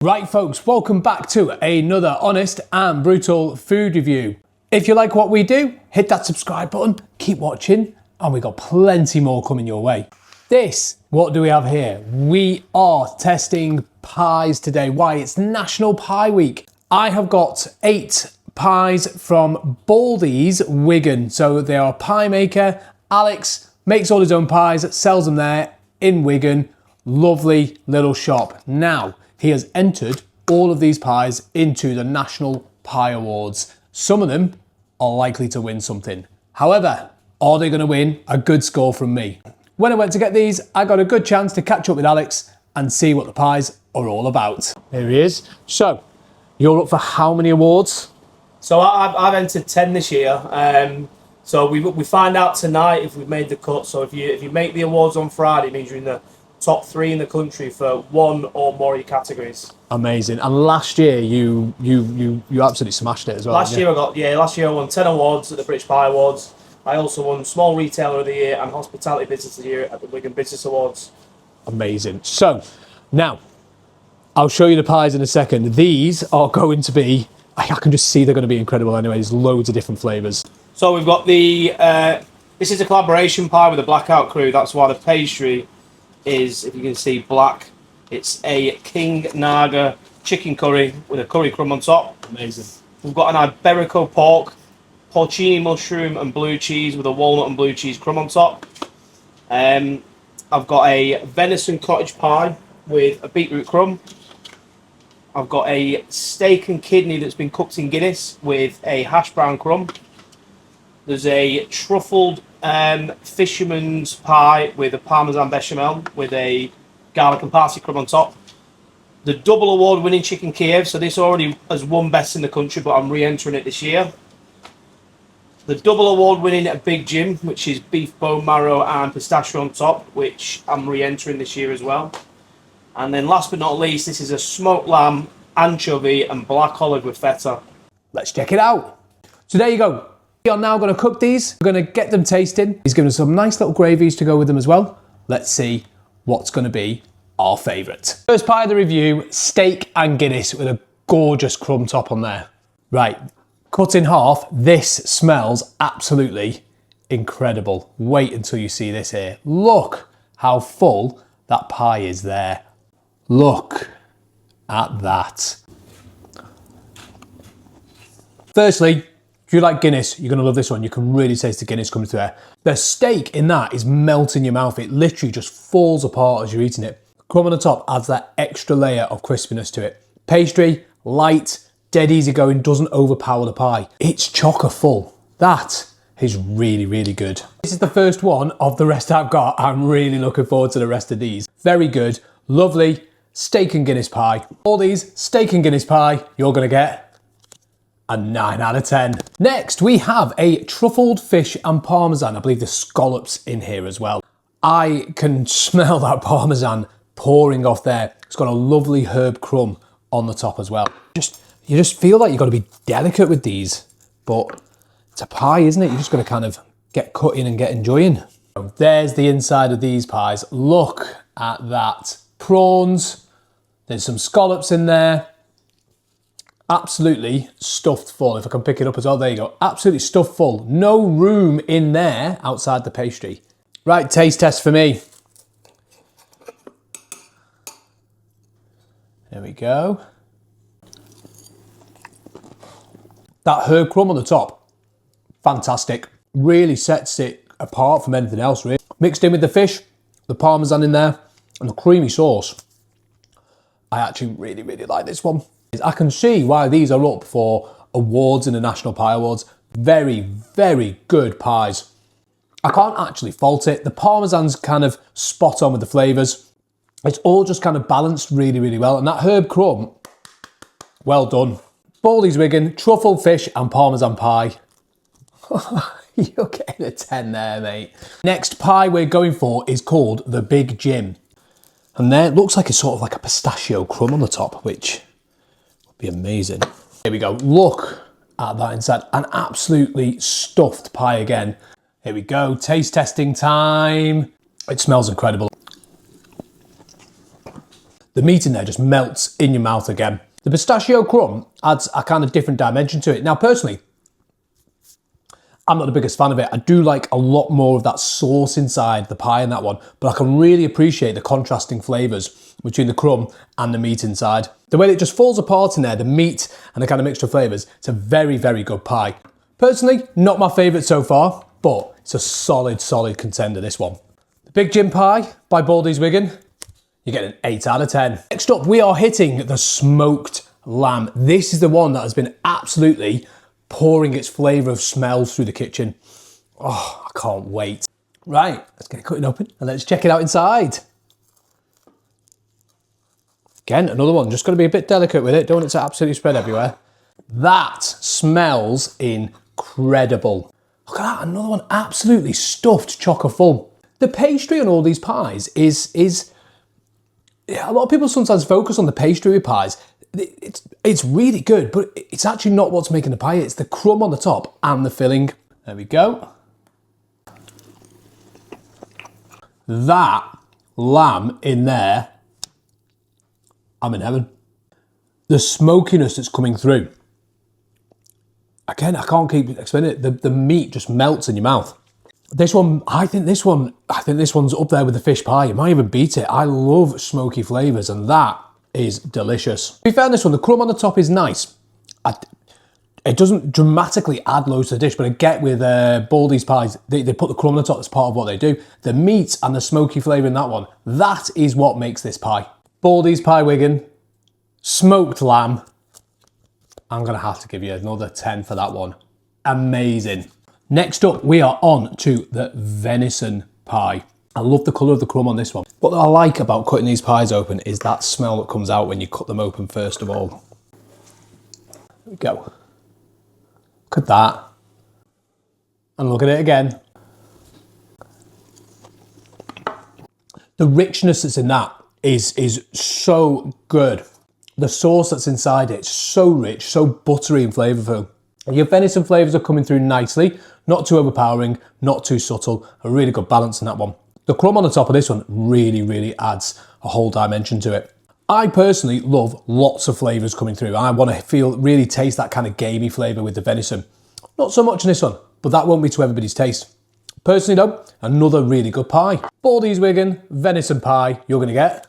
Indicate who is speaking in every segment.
Speaker 1: Right folks, welcome back to another honest and brutal food review. If you like what we do, hit that subscribe button, keep watching, and we got plenty more coming your way. What do we have here? We are testing pies today. Why? It's National Pie Week. I have got 8 pies from Baldys, Wigan. So they are a pie maker. Alex makes all his own pies, sells them there in Wigan. Lovely little shop. Now, he has entered all of these pies into the National Pie Awards. Some of them are likely to win something. However, are they going to win a good score from me? When I went to get these, I got a good chance to catch up with Alex and see what the pies are all about. Here he is. So, you're up for how many awards?
Speaker 2: So I've entered 10 this year. So we find out tonight if we've made the cut. So if you make the awards on Friday, it means you're in the top 3 in the country for one or more of your categories.
Speaker 1: Amazing. And last year you absolutely smashed it as well.
Speaker 2: Last year I won 10 awards at the British Pie Awards. I also won Small Retailer of the Year and Hospitality Business of the Year at the Wigan Business Awards.
Speaker 1: Amazing. So now I'll show you the pies in a second. These are going to be, I can just see they're going to be incredible anyway. There's loads of different flavours.
Speaker 2: So we've got the, this is a collaboration pie with the Blackout Crew. That's why the pastry is, if you can see, black. It's a King Naga chicken curry with a curry crumb on top.
Speaker 1: Amazing.
Speaker 2: We've got an Iberico pork, porcini mushroom and blue cheese with a walnut and blue cheese crumb on top. I've got a venison cottage pie with a beetroot crumb. I've got a steak and kidney that's been cooked in Guinness with a hash brown crumb. There's a truffled fisherman's pie with a parmesan bechamel with a garlic and parsley crumb on top. The double award winning chicken Kiev, so this already has won best in the country, but I'm re-entering it this year. The double award winning Big Jim, which is beef bone marrow and pistachio on top, which I'm re-entering this year as well. And then last but not least, this is a smoked lamb, anchovy and black olive with feta.
Speaker 1: Let's check it out. So there you go. We are now going to cook these. We're going to get them tasting. He's given us some nice little gravies to go with them as well. Let's see what's going to be our favourite. First pie of the review, steak and Guinness with a gorgeous crumb top on there. Right, cut in half. This smells absolutely incredible. Wait until you see this here. Look how full that pie is there. Look at that. Firstly, if you like Guinness, you're going to love this one. You can really taste the Guinness coming through there. The steak in that is melting in your mouth. It literally just falls apart as you're eating it. Crumb on the top adds that extra layer of crispiness to it. Pastry, light, dead easy going, doesn't overpower the pie. It's chocker full. That is really, really good. This is the first one of the rest I've got. I'm really looking forward to the rest of these. Very good, lovely steak and Guinness pie. All these steak and Guinness pie, you're going to get a 9 out of 10. Next, we have a truffled fish and parmesan. I believe there's scallops in here as well. I can smell that parmesan pouring off there. It's got a lovely herb crumb on the top as well. You just feel like you've got to be delicate with these, but it's a pie, isn't it? You just got to kind of get cut in and get enjoying. There's the inside of these pies. Look at that. Prawns. There's some scallops in there. Absolutely stuffed full. If I can pick it up as well, there you go. Absolutely stuffed full. No room in there outside the pastry. Right, taste test for me. There we go. That herb crumb on the top, fantastic. Really sets it apart from anything else, really. Mixed in with the fish, the parmesan in there, and the creamy sauce. I actually really, really like this one. I can see why these are up for awards in the National Pie Awards. Very, very good pies. I can't actually fault it. The parmesan's kind of spot on with the flavours. It's all just kind of balanced really, really well. And that herb crumb, well done. Baldys Wigan, truffled fish and parmesan pie. You're getting a 10 there, mate. Next pie we're going for is called the Big Jim. And there, it looks like it's sort of like a pistachio crumb on the top, which would be amazing. Here we go. Look at that inside. An absolutely stuffed pie again. Here we go. Taste testing time. It smells incredible. The meat in there just melts in your mouth again. The pistachio crumb adds a kind of different dimension to it. Now, personally, I'm not the biggest fan of it. I do like a lot more of that sauce inside the pie in that one, but I can really appreciate the contrasting flavours between the crumb and the meat inside. The way that it just falls apart in there, the meat and the kind of mixture of flavours, it's a very, very good pie. Personally, not my favourite so far, but it's a solid, solid contender, this one. The Big Jim Pie by Baldys Wigan, you get an 8 out of 10. Next up, we are hitting the smoked lamb. This is the one that has been absolutely pouring its flavour of smells through the kitchen. Oh, I can't wait. Right, let's get it cutting open and let's check it out inside. Again, another one, just got to be a bit delicate with it. Don't want it to absolutely spread everywhere. That smells incredible. Look at that, another one absolutely stuffed chocker full. The pastry on all these pies is a lot of people sometimes focus on the pastry with pies. It's really good, but it's actually not what's making the pie. It's the crumb on the top and the filling. There we go. That lamb in there, I'm in heaven. The smokiness that's coming through. Again, I can't keep explaining it. The meat just melts in your mouth. This one, I think this one's up there with the fish pie. It might even beat it. I love smoky flavours, and that is delicious. To be fair on this one, the crumb on the top is nice. It doesn't dramatically add loads to the dish, but I get with Baldy's pies, they put the crumb on the top as part of what they do. The meat and the smoky flavour in that one, that is what makes this pie. Baldy's Pie Wigan, smoked lamb. I'm going to have to give you another 10 for that one. Amazing. Next up, we are on to the venison pie. I love the colour of the crumb on this one. What I like about cutting these pies open is that smell that comes out when you cut them open first of all. There we go. Look at that. And look at it again. The richness that's in that is so good. The sauce that's inside it is so rich, so buttery and flavourful. Your venison flavours are coming through nicely, not too overpowering, not too subtle, a really good balance in that one. The crumb on the top of this one really, really adds a whole dimension to it. I personally love lots of flavours coming through. I want to really taste that kind of gamey flavour with the venison. Not so much in this one, but that won't be to everybody's taste. Personally though, another really good pie. Baldy's Wigan venison pie, you're going to get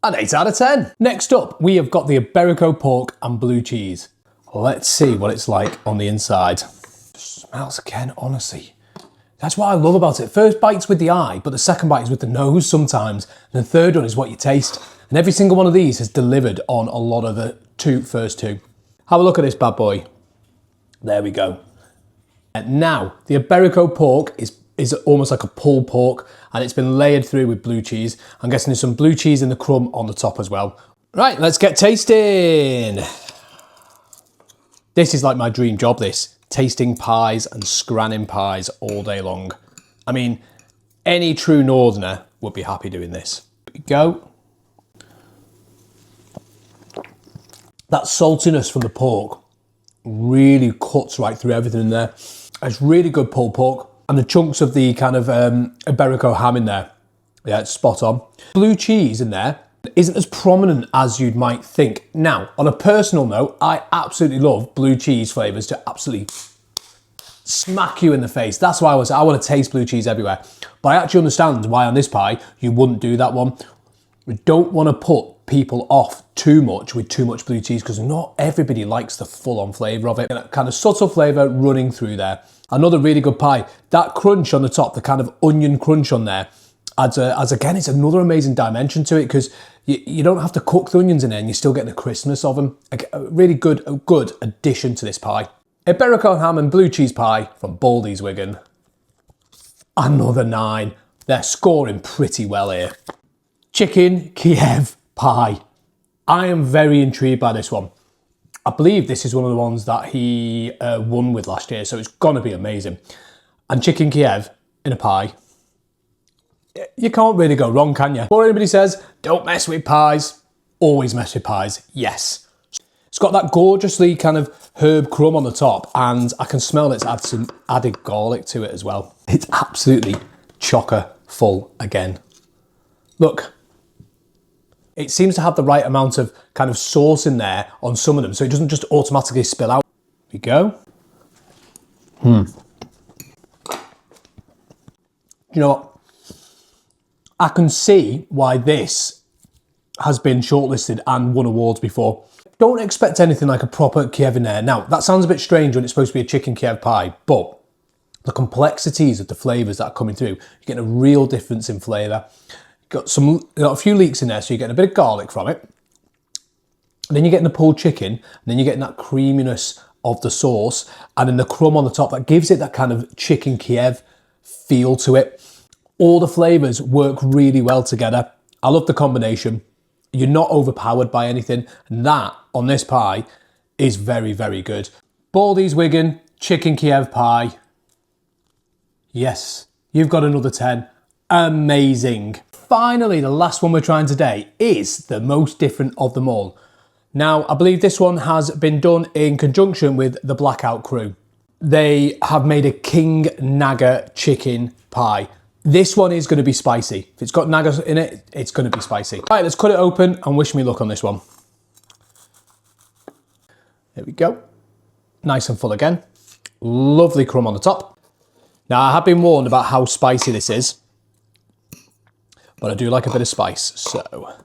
Speaker 1: an 8 out of 10. Next up, we have got the Iberico pork and blue cheese. Let's see what it's like on the inside. Smells again, honestly. That's what I love about it. First bite's with the eye, but the second bite is with the nose sometimes. And the third one is what you taste. And every single one of these has delivered on a lot of the first two. Have a look at this bad boy. There we go. And now, the Iberico pork is almost like a pulled pork, and it's been layered through with blue cheese. I'm guessing there's some blue cheese in the crumb on the top as well. Right, let's get tasting. This is like my dream job, this. Tasting pies and scranning pies all day long. I mean, any true northerner would be happy doing this. Here we go. That saltiness from the pork really cuts right through everything in there. It's really good pulled pork. And the chunks of the kind of Iberico ham in there. Yeah, it's spot on. Blue cheese in there isn't as prominent as you might think. Now, on a personal note, I absolutely love blue cheese flavours to absolutely smack you in the face. That's why I want to taste blue cheese everywhere. But I actually understand why on this pie you wouldn't do that one. We don't want to put people off too much with too much blue cheese because not everybody likes the full-on flavour of it. And that kind of subtle flavour running through there. Another really good pie. That crunch on the top, the kind of onion crunch on there, adds again, it's another amazing dimension to it because you don't have to cook the onions in there and you still get the crispness of them. A really good addition to this pie. Iberico ham and blue cheese pie from Baldy's Wigan. Another 9. They're scoring pretty well here. Chicken Kiev pie. I am very intrigued by this one. I believe this is one of the ones that he won with last year, so it's gonna be amazing. And chicken Kiev in a pie. You can't really go wrong, can you? Before anybody says, don't mess with pies, always mess with pies, yes. It's got that gorgeously kind of herb crumb on the top, and I can smell it's had some added garlic to it as well. It's absolutely chocker full again. Look, It seems to have the right amount of kind of sauce in there on some of them, so it doesn't just automatically spill out. Here we go. You know what? I can see why this has been shortlisted and won awards before. Don't expect anything like a proper Kiev in there. Now, that sounds a bit strange when it's supposed to be a chicken Kiev pie, but the complexities of the flavours that are coming through, you're getting a real difference in flavour. Got a few leeks in there, so you're getting a bit of garlic from it. And then you're getting the pulled chicken, and then you're getting that creaminess of the sauce, and then the crumb on the top that gives it that kind of chicken Kiev feel to it. All the flavours work really well together. I love the combination. You're not overpowered by anything, and that on this pie is very, very good. Baldys Wigan chicken Kiev pie. Yes, you've got another 10. Amazing. Finally, the last one we're trying today is the most different of them all. Now, I believe this one has been done in conjunction with the Blackout crew. They have made a king naga chicken pie. This one is going to be spicy. If it's got nagas in it, it's going to be spicy. Right, let's cut it open and wish me luck on this one. There we go. Nice and full again. Lovely crumb on the top. Now, I have been warned about how spicy this is, but I do like a bit of spice, so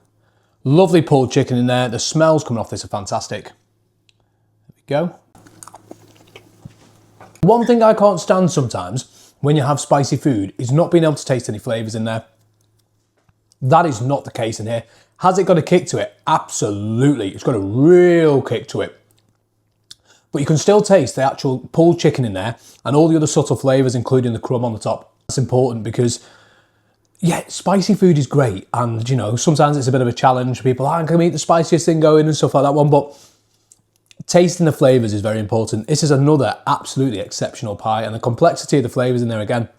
Speaker 1: lovely pulled chicken in there. The smells coming off this are fantastic. There we go. One thing I can't stand sometimes when you have spicy food is not being able to taste any flavours in there. That is not the case in here. Has it got a kick to it? Absolutely. It's got a real kick to it. But you can still taste the actual pulled chicken in there and all the other subtle flavours, including the crumb on the top. That's important because, yeah, spicy food is great. And, you know, sometimes it's a bit of a challenge for people. I'm going to eat the spiciest thing going and stuff like that one. But tasting the flavours is very important. This is another absolutely exceptional pie. And the complexity of the flavours in there, again,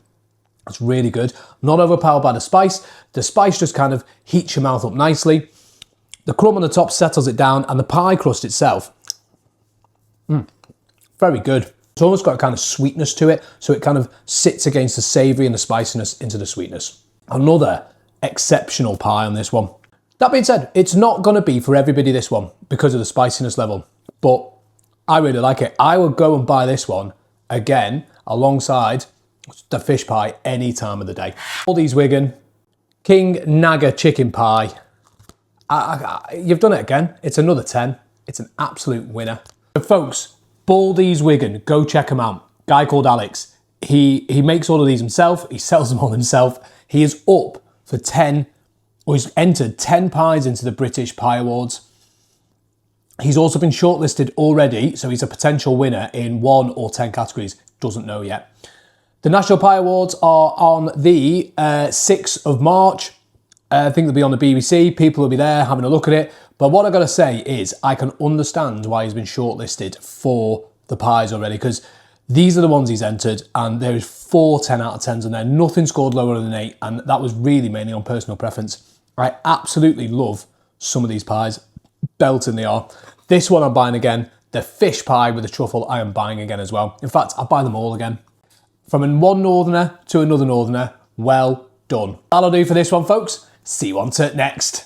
Speaker 1: it's really good. Not overpowered by the spice. The spice just kind of heats your mouth up nicely. The crumb on the top settles it down. And the pie crust itself, very good. It's almost got a kind of sweetness to it, so it kind of sits against the savoury and the spiciness into the sweetness. Another exceptional pie on this one. That being said, it's not going to be for everybody, this one, because of the spiciness level, but I really like it. I would go and buy this one again alongside the fish pie any time of the day. Baldys Wigan King Naga chicken pie. You've done it again. It's another 10. It's an absolute winner. So folks, Baldys Wigan, go check him out. Guy called Alex. He makes all of these himself. He sells them all himself. He is up for 10, or he's entered 10 pies into the British Pie Awards. He's also been shortlisted already, so he's a potential winner in 1 or 10 categories. Doesn't know yet. The National Pie Awards are on the 6th of March. I think they'll be on the BBC. People will be there having a look at it. But what I've got to say is I can understand why he's been shortlisted for the pies already, because these are the ones he's entered, and there is 4 10 out of 10s in there. Nothing scored lower than 8, and that was really mainly on personal preference. I absolutely love some of these pies. Belting they are. This one I'm buying again. The fish pie with the truffle I am buying again as well. In fact, I'll buy them all again. From one northerner to another northerner, well done. That'll do for this one, folks. See you on to next.